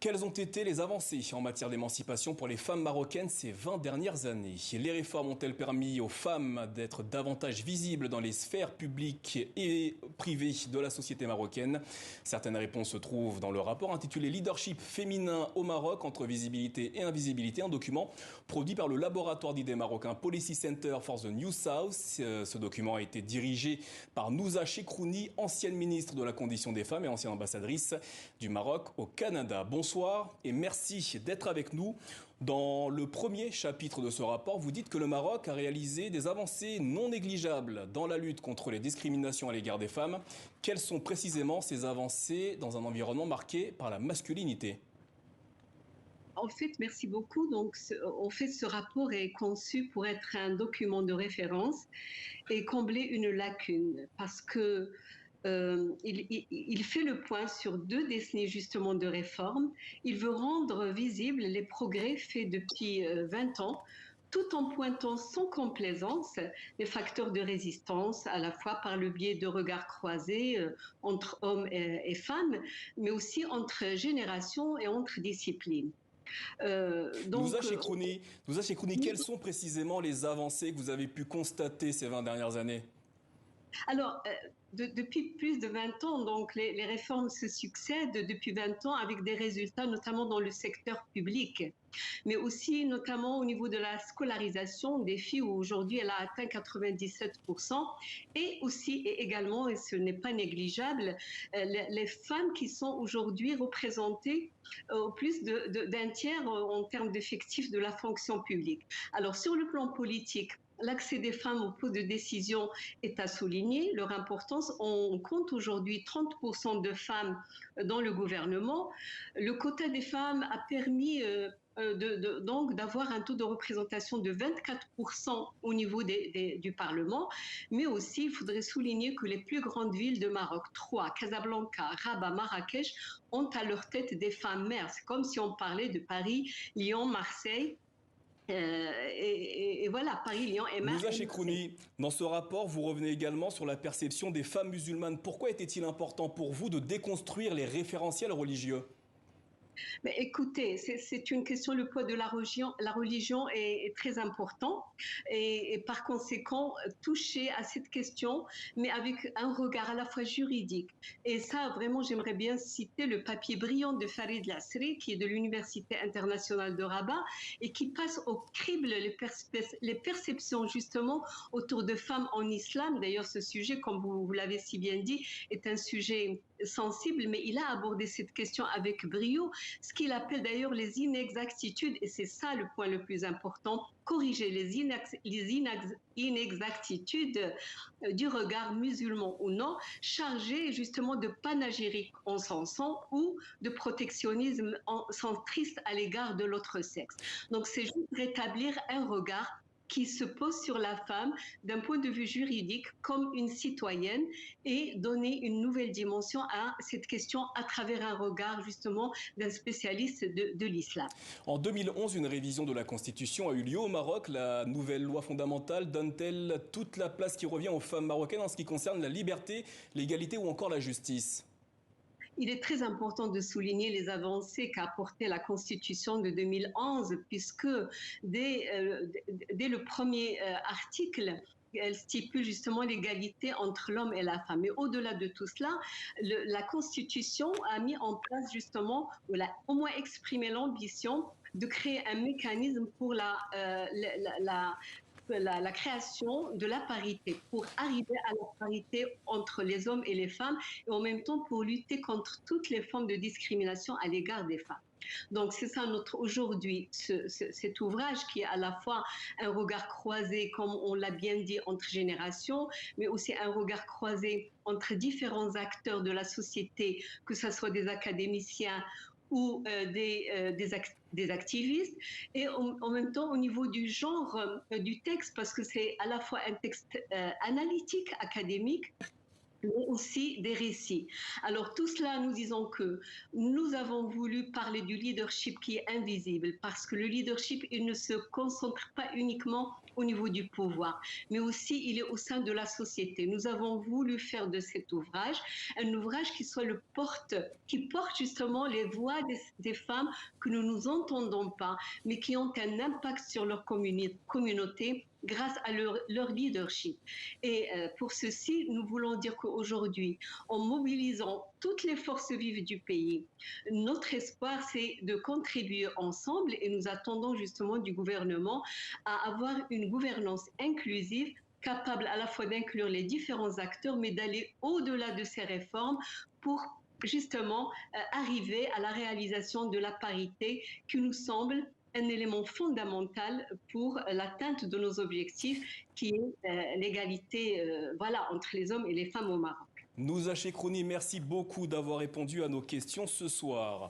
Quelles ont été les avancées en matière d'émancipation pour les femmes marocaines ces 20 dernières années? Les réformes ont-elles permis aux femmes d'être davantage visibles dans les sphères publiques et privées de la société marocaine? Certaines réponses se trouvent dans le rapport intitulé Leadership féminin au Maroc entre visibilité et invisibilité, un document produit par le laboratoire d'idées marocain Policy Center for the New South. Ce document a été dirigé par Nouza Chekrouni, ancienne ministre de la Condition des femmes et ancienne ambassadrice du Maroc au Canada. Bonsoir et merci d'être avec nous. Dans le premier chapitre de ce rapport, vous dites que le Maroc a réalisé des avancées non négligeables dans la lutte contre les discriminations à l'égard des femmes. Quelles sont précisément ces avancées dans un environnement marqué par la masculinité ? En fait, merci beaucoup. Donc, ce rapport est conçu pour être un document de référence et combler une lacune parce que il fait le point sur 2 décennies justement de réformes. Il veut rendre visibles les progrès faits depuis 20 ans, tout en pointant sans complaisance les facteurs de résistance, à la fois par le biais de regards croisés entre hommes et femmes, mais aussi entre générations et entre disciplines. Nouza Chekrouni, quelles sont précisément les avancées que vous avez pu constater ces 20 dernières années ? Alors, depuis plus de 20 ans, donc les réformes se succèdent depuis 20 ans avec des résultats, notamment dans le secteur public, mais aussi notamment au niveau de la scolarisation des filles, où aujourd'hui elle a atteint 97%, et aussi et également, et ce n'est pas négligeable, les femmes qui sont aujourd'hui représentées au plus d'un tiers en termes d'effectifs de la fonction publique. Alors, sur le plan politique, l'accès des femmes aux postes de décision est à souligner, leur importance. On compte aujourd'hui 30% de femmes dans le gouvernement. Le quota des femmes a permis donc d'avoir un taux de représentation de 24% au niveau du Parlement, mais aussi il faudrait souligner que les plus grandes villes de Maroc, Troyes, Casablanca, Rabat, Marrakech, ont à leur tête des femmes maires. C'est comme si on parlait de Paris, Lyon, Marseille. Et voilà, Paris, Lyon et Nouza Chekrouni, dans ce rapport, vous revenez également sur la perception des femmes musulmanes. Pourquoi était-il important pour vous de déconstruire les référentiels religieux ? Mais écoutez, c'est une question, le poids de la religion est très important et par conséquent, toucher à cette question, mais avec un regard à la fois juridique. Et ça, vraiment, j'aimerais bien citer le papier brillant de Farid Lasri, qui est de l'Université internationale de Rabat et qui passe au crible les perceptions justement autour de femmes en islam. D'ailleurs, ce sujet, comme vous l'avez si bien dit, est un sujet sensible, mais il a abordé cette question avec brio, ce qu'il appelle d'ailleurs les inexactitudes, et c'est ça le point le plus important, corriger les inexactitudes du regard musulman ou non, chargé justement de panégyrique encensant ou de protectionnisme centriste à l'égard de l'autre sexe. Donc c'est juste rétablir un regard qui se pose sur la femme d'un point de vue juridique comme une citoyenne et donner une nouvelle dimension à cette question à travers un regard justement d'un spécialiste de l'islam. En 2011, une révision de la Constitution a eu lieu au Maroc. La nouvelle loi fondamentale donne-t-elle toute la place qui revient aux femmes marocaines en ce qui concerne la liberté, l'égalité ou encore la justice ? Il est très important de souligner les avancées qu'a apportées la Constitution de 2011, puisque dès le premier article, elle stipule justement l'égalité entre l'homme et la femme. Mais au-delà de tout cela, la Constitution a mis en place justement, ou a au moins exprimé l'ambition de créer un mécanisme pour la création de la parité, pour arriver à la parité entre les hommes et les femmes, et en même temps pour lutter contre toutes les formes de discrimination à l'égard des femmes. Donc c'est ça aujourd'hui, cet ouvrage qui est à la fois un regard croisé, comme on l'a bien dit, entre générations, mais aussi un regard croisé entre différents acteurs de la société, que ce soit des académiciens ou des activistes, et en même temps au niveau du genre du texte, parce que c'est à la fois un texte analytique, académique, mais aussi des récits. Alors tout cela, nous disons que nous avons voulu parler du leadership qui est invisible, parce que le leadership, il ne se concentre pas uniquement au niveau du pouvoir, mais aussi il est au sein de la société. Nous avons voulu faire de cet ouvrage un ouvrage qui porte justement les voix des femmes que nous nous entendons pas, mais qui ont un impact sur leur communauté grâce à leur leadership. Et pour ceci, nous voulons dire qu'aujourd'hui, en mobilisant toutes les forces vives du pays, notre espoir, c'est de contribuer ensemble, et nous attendons justement du gouvernement à avoir une gouvernance inclusive capable à la fois d'inclure les différents acteurs, mais d'aller au-delà de ces réformes pour justement arriver à la réalisation de la parité qui nous semble un élément fondamental pour l'atteinte de nos objectifs, qui est l'égalité voilà, entre les hommes et les femmes au Maroc. Nouza Chekrouni, merci beaucoup d'avoir répondu à nos questions ce soir.